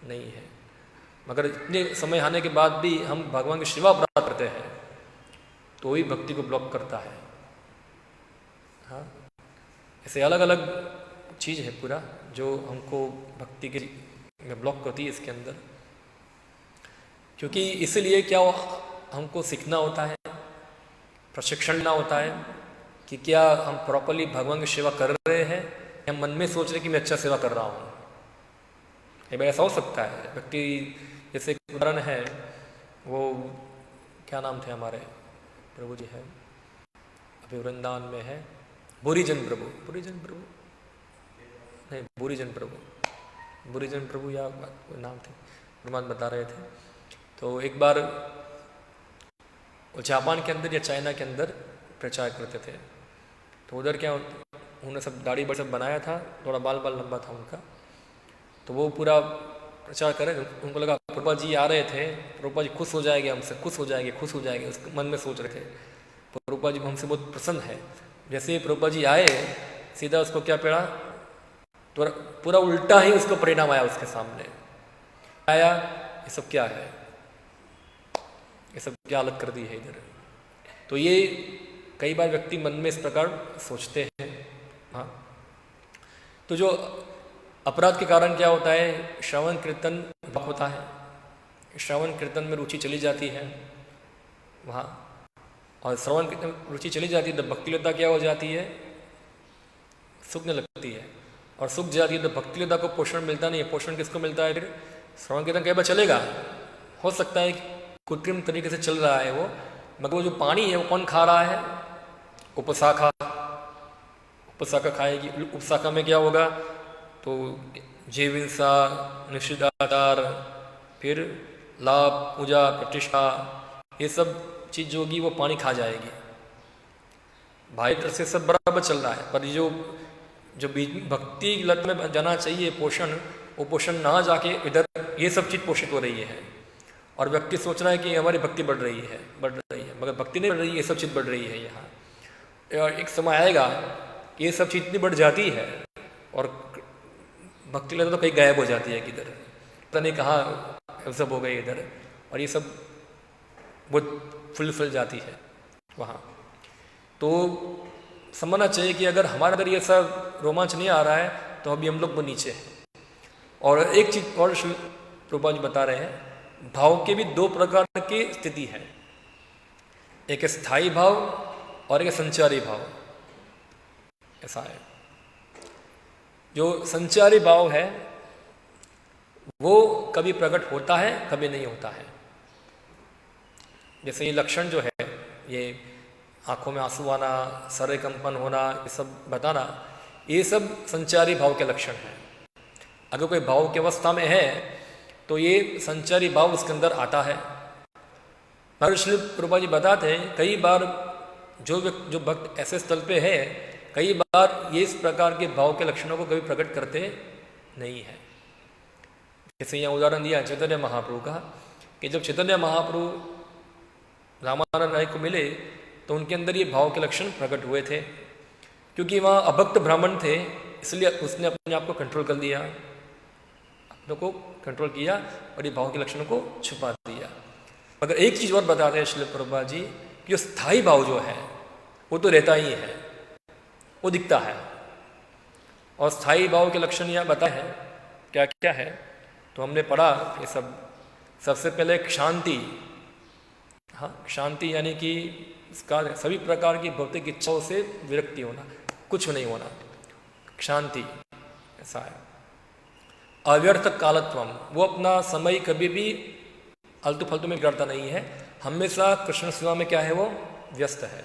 नहीं है, मगर इतने समय आने के बाद भी हम भगवान की सेवा अपराध करते हैं तो ही भक्ति को ब्लॉक करता है। हाँ, ऐसे अलग अलग चीज़ है पूरा जो हमको भक्ति के में ब्लॉक करती है इसके अंदर। क्योंकि इसलिए क्या हमको सीखना होता है, प्रशिक्षण लेना होता है कि क्या हम प्रॉपरली भगवान की सेवा कर रहे हैं या मन में सोच रहे कि मैं अच्छा सेवा कर रहा हूँ। कई बार ऐसा हो सकता है व्यक्ति, जैसे एक उदाहरण है, वो क्या नाम थे हमारे प्रभु जी है, अभी वृंदावन में है, भूरीजन प्रभु, भूरीजन प्रभु नहीं, भूरीजन प्रभु, भूरीजन प्रभु या नाम थे, परमात्मा बता रहे थे। तो एक बार वो जापान के अंदर या चाइना के अंदर प्रचार करते थे। तो उधर क्या, उन्होंने सब दाढ़ी बड़ सब बनाया था, थोड़ा बाल बाल लंबा था उनका। तो वो पूरा प्रचार करें, उनको लगा प्रभुपा जी आ रहे थे, प्रभुपा जी खुश हो जाएंगे हमसे, खुश हो जाएंगे, खुश हो जाएंगे, उसके मन में सोच रहे थे प्रभुपा जी हमसे बहुत प्रसन्न है। जैसे ही प्रभुपा जी आए, सीधा उसको क्या पड़ा, तो पूरा उल्टा ही उसको परिणाम आया उसके सामने आया। ये सब क्या है, ये सब क्या हालत कर दी है इधर। तो ये कई बार व्यक्ति मन में इस प्रकार सोचते हैं। हाँ, तो जो अपराध के कारण क्या होता है, श्रवण कीर्तन होता है, श्रवण कीर्तन में रुचि चली जाती है वहाँ, और श्रवण कीर्तन रुचि चली जाती है तो भक्तिलता क्या हो जाती है, सूखने लगती है, और सूख जाती है तो भक्तिलता को पोषण मिलता नहीं है। पोषण किसको मिलता है फिर, श्रवण कीर्तन कई बार चलेगा, हो सकता है कृत्रिम तरीके से चल रहा है वो, मगर वो जो पानी है वो कौन खा रहा है, उपशाखा, उपशाखा खाएगी। उपशाखा में क्या होगा, तो जीवहिंसा, निषेधाचार, फिर लाभ, पूजा, प्रतिष्ठा, ये सब चीज जो होगी वो पानी खा जाएगी। भाई तरह से सब बराबर चल रहा है, पर जो जो भक्ति लत में जाना चाहिए पोषण, वो पोषण ना जाके इधर ये सब चीज पोषित हो रही है, और व्यक्ति सोच रहा है कि हमारी भक्ति बढ़ रही है, मगर भक्ति नहीं बढ़ रही है, ये सब चीज बढ़ रही है यहाँ। एक समय आएगा ये सब चीज इतनी बढ़ जाती है और भक्ति लता तो कहीं गायब हो जाती है किधर, पता नहीं कहाँ सब हो गए इधर, और ये सब बहुत फुल जाती है वहाँ। तो समझना चाहिए कि अगर हमारे अंदर ये सब रोमांच नहीं आ रहा है तो अभी हम लोग वो नीचे हैं। और एक चीज और प्रभुपाद जी बता रहे हैं, भाव के भी दो प्रकार की स्थिति है, एक स्थायी भाव और एक संचारी भाव। ऐसा है, जो संचारी भाव है वो कभी प्रकट होता है, कभी नहीं होता है। जैसे ये लक्षण जो है, ये आंखों में आंसू आना, सर कंपन होना, ये सब बताना, ये सब संचारी भाव के लक्षण हैं। अगर कोई भाव की अवस्था में है तो ये संचारी भाव उसके अंदर आता है। महर्षि प्रभुपाद जी बताते हैं, कई बार जो भक्त ऐसे स्थल पे है, कई बार ये इस प्रकार के भाव के लक्षणों को कभी प्रकट करते नहीं है। जैसे यहाँ उदाहरण दिया चैतन्य महाप्रभु का, कि जब चैतन्य महाप्रभु रामानंद राय को मिले तो उनके अंदर ये भाव के लक्षण प्रकट हुए थे, क्योंकि वहाँ अभक्त ब्राह्मण थे, इसलिए उसने अपने आप को कंट्रोल कर दिया, अपने को कंट्रोल किया और ये भाव के लक्षणों को छुपा दिया। मगर एक चीज़ और बताते हैं श्रील प्रभुपाद जी, कि जो स्थायी भाव जो है वो तो रहता ही है, वो दिखता है। और स्थायी भाव के लक्षण यहाँ बताए हैं, क्या क्या है तो हमने पढ़ा ये सब। सबसे पहले एक शांति, हाँ शांति यानी कि इसका सभी प्रकार की भौतिक इच्छाओं से विरक्ति होना, कुछ नहीं होना, शांति, ऐसा है। अव्यर्थ कालत्वम, वो अपना समय कभी भी आलतू फालतू में करता नहीं है, हमेशा कृष्ण सेवा में क्या है वो व्यस्त है।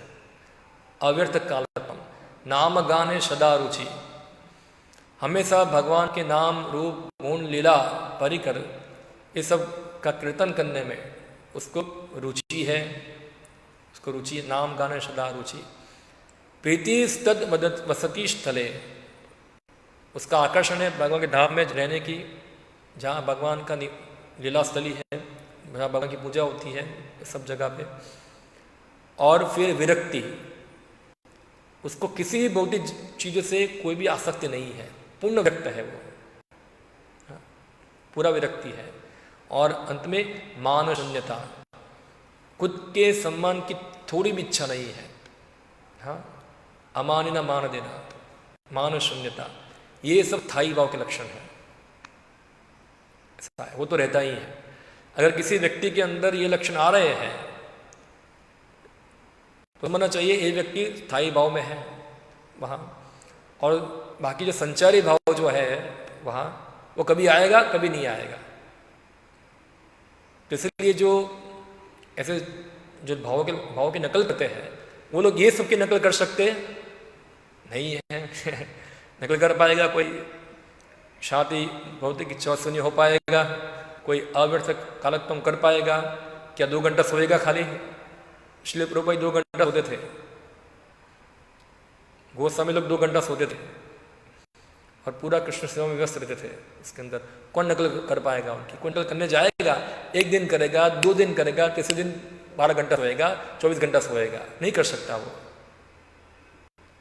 अव्यर्थ कालत्वम, नाम गाने सदा रुचि, हमेशा भगवान के नाम रूप गुण लीला परिकर ये सब का कीर्तन करने में उसको रुचि है, उसको रुचि, नाम गाने सदा रुचि। प्रीति तद मदत वसती स्थले, उसका आकर्षण है भगवान के धाम में रहने की, जहाँ भगवान का लीला स्थली है, जहाँ भगवान की पूजा होती है, सब जगह पे। और फिर विरक्ति, उसको किसी भी भौतिक चीज़ों से कोई भी आसक्ति नहीं है, पूर्ण विरक्त है वो, पूरा विरक्ति है। और अंत में मान शून्यता, खुद के सम्मान की थोड़ी भी इच्छा नहीं है, हाँ अमानी ना मान देना, मान शून्यता, ये सब थाई भाव के लक्षण है। ऐसा है, वो तो रहता ही है। अगर किसी व्यक्ति के अंदर ये लक्षण आ रहे हैं तो मानना चाहिए ये व्यक्ति स्थायी भाव में है वहाँ। और बाकी जो संचारी भाव जो है वहाँ वो कभी आएगा कभी नहीं आएगा। तो इसलिए जो ऐसे जो भावों की नकल करते हैं वो लोग ये सबकी नकल कर सकते नहीं है। नकल कर पाएगा कोई शांति भौतिक इच्छा शून्य हो पाएगा, कोई अव्यर्थ कालक्रम कर पाएगा क्या? 2 घंटा सोएगा खाली? इसलिए प्रभुपाद 2 घंटा सोते थे, गोस्वामी लोग 2 घंटा सोते थे और पूरा कृष्ण सेवा में व्यस्त रहते थे। इसके अंदर कौन नकल कर पाएगा उनकी? कौन नकल करने जाएगा? 1 दिन करेगा, 2 दिन करेगा, तीसरे दिन 12 घंटा सोएगा, 24 घंटा सोएगा, नहीं कर सकता वो।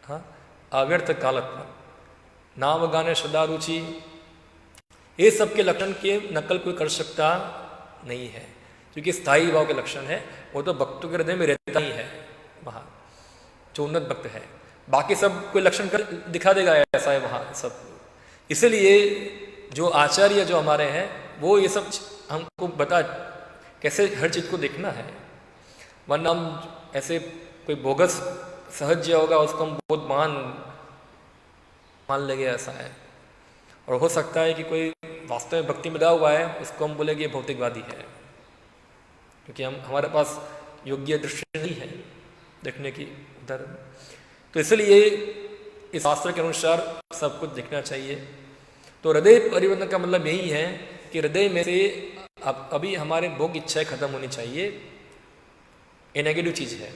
हाँ, अव्यर्थ कालक्रम, नाम गाने सदा रुचि, ये सब के लक्षण के नकल कोई कर सकता नहीं है, क्योंकि स्थायी भाव के लक्षण है। वो तो भक्तों के हृदय में रहता ही है वहाँ, जो उन्नत भक्त है। बाकी सब कोई लक्षण कर दिखा देगा ऐसा है वहाँ सब। इसलिए जो आचार्य जो हमारे हैं वो ये सब हमको बता कैसे हर चीज़ को देखना है, वरना हम ऐसे कोई बोगस सहज होगा उसको हम बहुत मान लेंगे, ऐसा है। और हो सकता है कि कोई वास्तव में भक्ति में लगा हुआ है उसको हम बोलेंगे भौतिकवादी है, क्योंकि हमारे पास योग्य दृष्टि नहीं है देखने की उधर। तो इसलिए इस शास्त्र के अनुसार सब कुछ देखना चाहिए। तो हृदय परिवर्तन का मतलब यही है कि हृदय में से अभी हमारे भोग इच्छाएं खत्म होनी चाहिए। ये नेगेटिव चीज़ है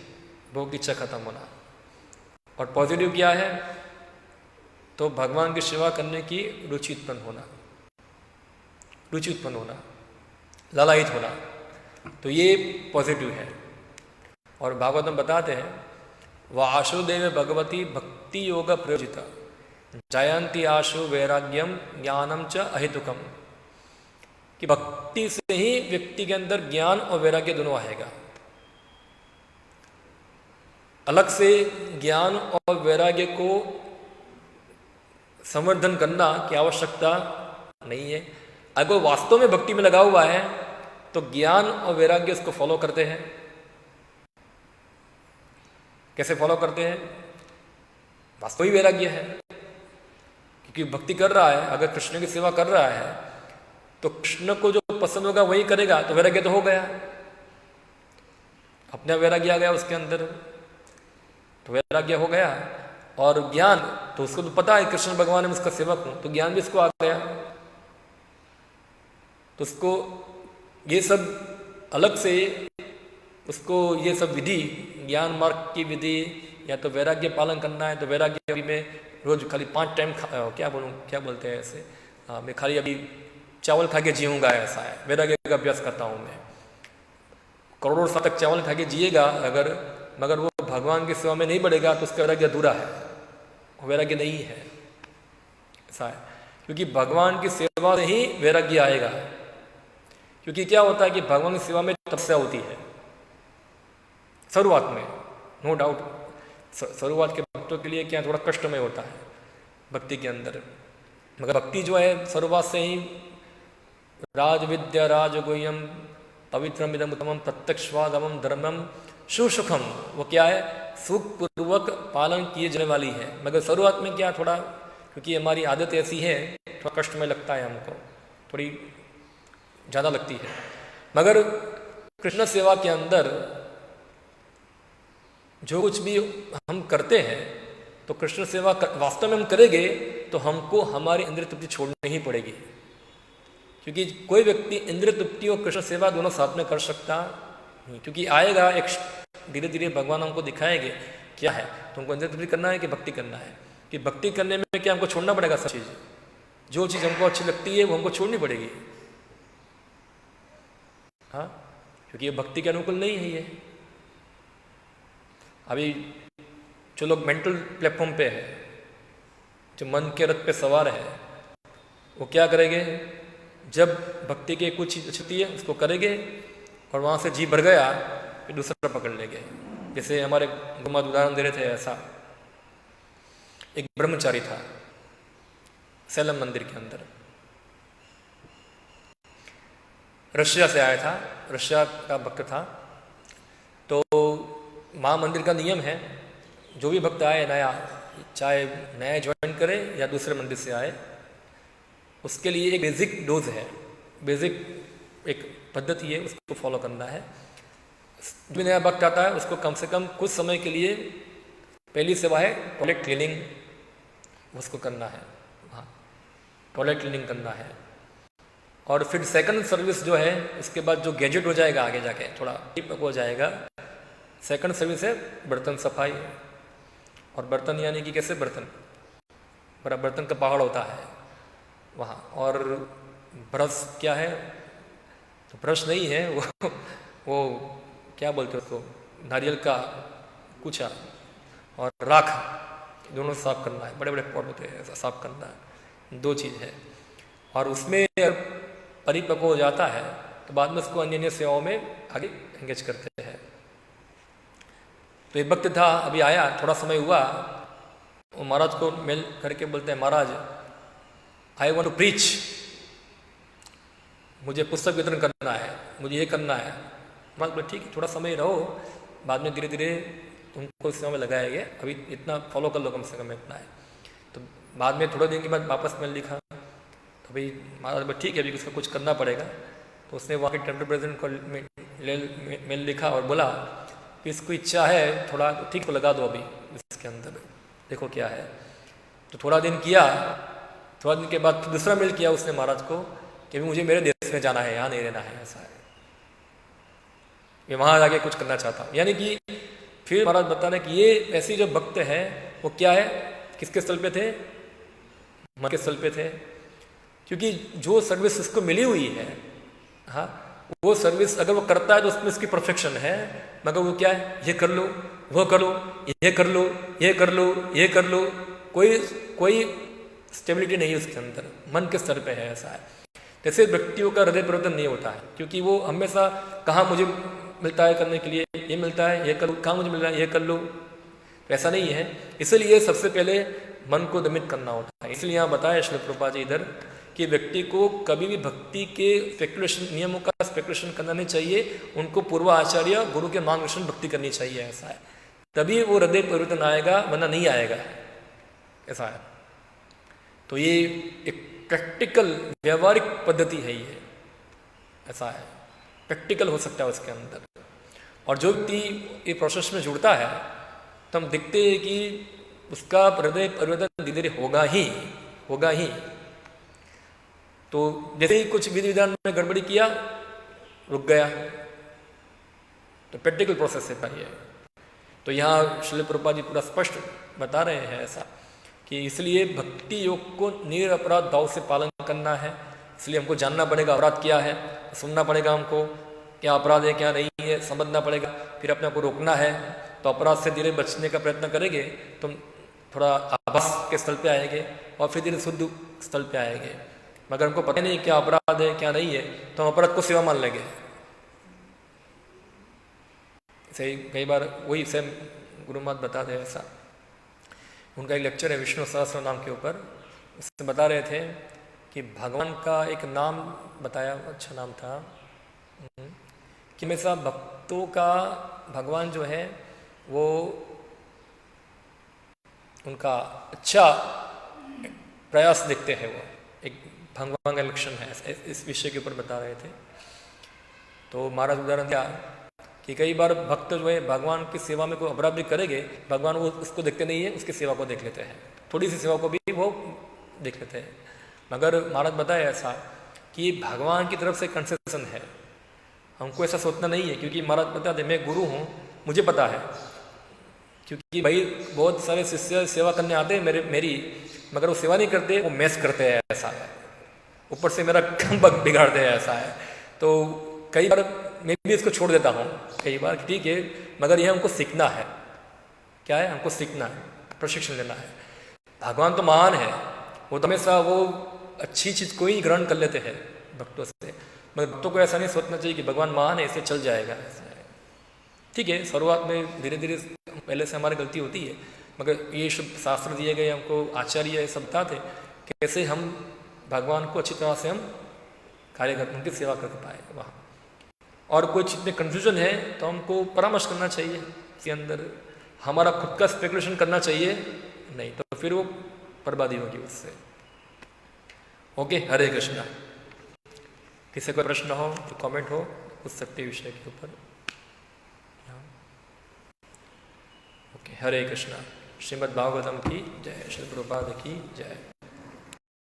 भोग इच्छा खत्म होना। और पॉजिटिव क्या है? तो भगवान की सेवा करने की रुचि उत्पन्न होना, लालायित होना, तो ये पॉजिटिव है। और भागवत में बताते हैं वासुदेव भगवती भक्ति योग प्रयोजिता जयंती आशु वैराग्यम ज्ञानम च अहेतुकम, कि भक्ति से ही व्यक्ति के अंदर ज्ञान और वैराग्य दोनों आएगा। अलग से ज्ञान और वैराग्य को संवर्धन करना की आवश्यकता नहीं है। अगर वास्तव में भक्ति में लगा हुआ है तो ज्ञान और वैराग्य उसको फॉलो करते हैं। कैसे फॉलो करते हैं? वास्तविक वैराग्य है, क्योंकि भक्ति कर रहा है, अगर कृष्ण की सेवा कर रहा है तो कृष्ण को जो पसंद होगा वही करेगा, तो वैराग्य तो हो गया, अपना वैराग्य आ गया उसके अंदर, तो वैराग्य हो गया। और ज्ञान तो उसको तो पता है कृष्ण भगवान है, मैं उसका सेवक हूं, तो ज्ञान भी इसको आ गया। तो उसको ये सब अलग से उसको ये सब विधि, ज्ञान मार्ग की विधि या तो वैराग्य पालन करना है तो वैराग्य में रोज खाली 5 टाइम क्या बोलते हैं ऐसे, मैं खाली अभी चावल खा के जीऊँगा, ऐसा है वैराग्य का अभ्यास करता हूँ मैं। करोड़ों साल तक चावल खा के जिएगा अगर, मगर वो भगवान की सेवा में नहीं बढ़ेगा तो उसका वैराग्य अधूरा है, वैराग्य नहीं है, ऐसा है। क्योंकि भगवान की सेवा से ही वैराग्य आएगा। क्योंकि क्या होता है कि भगवान की सेवा में तपस्या होती है शुरुआत में, नो डाउट। शुरुआत के भक्तों के लिए क्या थोड़ा कष्टमय होता है भक्ति के अंदर, मगर भक्ति जो है शुरुआत से ही राज विद्या राजगुह्यम पवित्रम इदम उत्तमम प्रत्यक्षवादमम धर्मम सुसुखम, वो क्या है? सुखपूर्वक पालन किए जाने वाली है। मगर शुरुआत में क्या थोड़ा, क्योंकि हमारी आदत ऐसी है, थोड़ा कष्ट में लगता है हमको, थोड़ी ज़्यादा लगती है। मगर कृष्ण सेवा के अंदर जो कुछ भी हम करते हैं तो कृष्ण सेवा वास्तव में हम करेंगे तो हमको हमारी इंद्रिय तृप्ति छोड़नी ही पड़ेगी। क्योंकि कोई व्यक्ति इंद्रिय तृप्ति और कृष्ण सेवा दोनों साथ में कर सकता नहीं, क्योंकि आएगा एक धीरे धीरे भगवान हमको दिखाएंगे क्या है, तुमको इंद्रिय तृप्ति करना है कि भक्ति करना है। कि भक्ति करने में क्या हमको छोड़ना पड़ेगा सब चीज़, जो चीज़ हमको अच्छी लगती है वो हमको छोड़नी पड़ेगी। हाँ, क्योंकि ये भक्ति के अनुकूल नहीं है। ये अभी जो लोग मेंटल प्लेटफॉर्म पे है, जो मन के रथ पे सवार है, वो क्या करेंगे? जब भक्ति की कुछ चीज़ अच्छी है उसको करेंगे और वहाँ से जी भर गया फिर दूसरा पकड़ लेंगे। जैसे हमारे गुरुमात उदाहरण दे रहे थे, ऐसा एक ब्रह्मचारी था सैलम मंदिर के अंदर, रशिया से आया था, रशिया का भक्त था। तो महा मंदिर का नियम है, जो भी भक्त आए नया, चाहे नया ज्वाइन करे या दूसरे मंदिर से आए, उसके लिए एक बेसिक डोज है, बेसिक एक पद्धति है, उसको फॉलो करना है। जो नया भक्त आता है उसको कम से कम कुछ समय के लिए पहली सेवा है टॉयलेट क्लीनिंग, उसको करना है। हाँ, टॉयलेट क्लीनिंग करना है। और फिर सेकंड सर्विस जो है, उसके बाद जो गैजेट हो जाएगा आगे जाके थोड़ा डीप हो जाएगा, सेकंड सर्विस है बर्तन सफाई। और बर्तन यानी कि कैसे बर्तन, बड़ा बर्तन का पहाड़ होता है वहाँ। और ब्रश क्या है, तो ब्रश नहीं है वो क्या बोलते हो उसको, नारियल का कुचा और राख, दोनों साफ करना है। बड़े बड़े पॉट होते हैं, ऐसा साफ करना है, दो चीज़ है। और उसमें परिपक्व हो जाता है तो बाद में उसको अन्य अन्य सेवाओं में आगे एंगेज करते हैं। तो एक वक्त था, अभी आया, थोड़ा समय हुआ, वो महाराज को मेल करके बोलते हैं, महाराज आई वांट टू प्रीच, मुझे पुस्तक वितरण करना है, मुझे ये करना है। महाराज बोले ठीक है, थोड़ा समय रहो, बाद में धीरे धीरे तुमको इस सेवा में लगाएंगे, अभी इतना फॉलो कर लो, कम से कम इतना है। तो बाद में थोड़े दिन के बाद वापस मेल लिखा, तो भाई महाराज बोले ठीक है, अभी उसका कुछ करना पड़ेगा। तो उसने वहाँ के टेम्पल प्रेसिडेंट को मेल लिखा और बोला कि इसको इच्छा है थोड़ा, तो ठीक, को लगा दो अभी इसके अंदर, देखो क्या है। तो थोड़ा दिन किया, थोड़ा दिन के बाद दूसरा मेल किया उसने महाराज को कि मुझे मेरे देश में जाना है, यहाँ नहीं रहना है, ऐसा है, मैं वहाँ जाके कुछ करना चाहता हूँ। यानी कि फिर महाराज बता रहे कि ये ऐसी जो भक्त है वो क्या है, किसके स्थल पे थे, मन के स्थल पे थे। क्योंकि जो सर्विस उसको मिली हुई है, हाँ, वो सर्विस अगर वो करता है तो उसमें उसकी परफेक्शन है, मगर वो क्या है, ये कर लो, वो करो, ये कर लो, ये कर लो, ये कर लो, कोई स्टेबिलिटी नहीं है उसके अंदर, मन के स्तर पे है, ऐसा है। जैसे व्यक्तियों का हृदय परिवर्तन नहीं होता है, क्योंकि वो हमेशा कहाँ मुझे मिलता है करने के लिए, ये मिलता है, ये कर लो, कहाँ मुझे मिल रहा है, ये कर लो, ऐसा नहीं है। इसलिए सबसे पहले मन को दमित करना होता है। इसलिए यहाँ बताया श्रील प्रभुपाद जी इधर कि व्यक्ति को कभी भी भक्ति के स्पेकुलेशन, नियमों का स्पेकुलेशन करना नहीं चाहिए, उनको पूर्व आचार्य गुरु के मार्गदर्शन भक्ति करनी चाहिए, ऐसा है, तभी वो हृदय परिवर्तन आएगा, वरना नहीं आएगा, ऐसा है। तो ये एक प्रैक्टिकल व्यवहारिक पद्धति है ये, ऐसा है, प्रैक्टिकल हो सकता है उसके अंदर। और जो व्यक्ति ये प्रोसेस में जुड़ता है तो हम देखते हैं कि उसका हृदय परिवर्तन धीरे धीरे होगा ही। तो जैसे ही कुछ विधि विधान में गड़बड़ी किया, रुक गया, तो प्रैक्टिकल प्रोसेस है ये। तो यहाँ श्रील प्रभुपाद जी पूरा स्पष्ट बता रहे हैं ऐसा कि इसलिए भक्ति योग को निरपराध भाव से पालन करना है। इसलिए हमको जानना पड़ेगा अपराध क्या है, सुनना पड़ेगा हमको क्या अपराध है क्या नहीं है, समझना पड़ेगा, फिर अपने आप को रोकना है। तो अपराध से धीरे बचने का प्रयत्न करेंगे तो थोड़ा आभास के स्थल पे आएंगे और फिर धीरे शुद्ध स्थल पे आएंगे। मगर हमको पता नहीं क्या अपराध है क्या नहीं है तो हम अपराध को सेवा मान लेंगे। सही, कई बार वही सेम गुरु महाराज बताते हैं ऐसा। उनका एक लेक्चर है विष्णु सहस्त्र नाम के ऊपर, उससे बता रहे थे कि भगवान का एक नाम बताया, अच्छा नाम था कि हमेशा भक्तों का भगवान जो है वो उनका अच्छा प्रयास देखते हैं, वो एक भगवान का लक्षण है, इस विषय के ऊपर बता रहे थे। तो महाराज उदाहरण दिया कि कई बार भक्त जो है भगवान की सेवा में कोई अपराध भी करेंगे, भगवान वो उसको देखते नहीं है, उसकी सेवा को देख लेते हैं, थोड़ी सी सेवा को भी वो देख लेते हैं। मगर महाराज बताए ऐसा कि भगवान की तरफ से कंसेशन है, हमको ऐसा सोचना नहीं है। क्योंकि महाराज बताते मैं गुरु हूँ, मुझे पता है, क्योंकि भाई बहुत सारे शिष्य सेवा करने आते हैं मेरी, मगर वो सेवा नहीं करते, वो मैस करते हैं, ऐसा है, ऊपर से मेरा काम बिगाड़ते हैं, ऐसा है। तो कई बार मैं भी इसको छोड़ देता हूँ कई बार, ठीक है, मगर यह हमको सीखना है। क्या है, हमको सीखना है, प्रशिक्षण लेना है। भगवान तो महान है, वो तो हमेशा वो अच्छी चीज़ को ही ग्रहण कर लेते हैं भक्तों से, मगर भक्तों को ऐसा नहीं सोचना चाहिए कि भगवान महान है, इसे चल जाएगा, ऐसा है। ठीक है, शुरुआत में धीरे धीरे पहले से हमारी गलती होती है, मगर ये शुभ शास्त्र दिए गए हमको, आचार्य सब बताते कैसे हम भगवान को अच्छी तरह से हम कार्य कर, उनकी सेवा कर पाए वहाँ। और कोई चीज़ में कन्फ्यूजन है तो हमको परामर्श करना चाहिए इसके अंदर, हमारा खुद का स्पेकुलेशन करना चाहिए नहीं, तो फिर वो बर्बादी होगी उससे। ओके, हरे कृष्णा। किसी कोई प्रश्न हो तो कमेंट हो पूछ सकते हैं विषय के ऊपर। ओके, हरे कृष्णा। श्रीमद् भागवतम की जय, श्री प्रभुपाद की जय।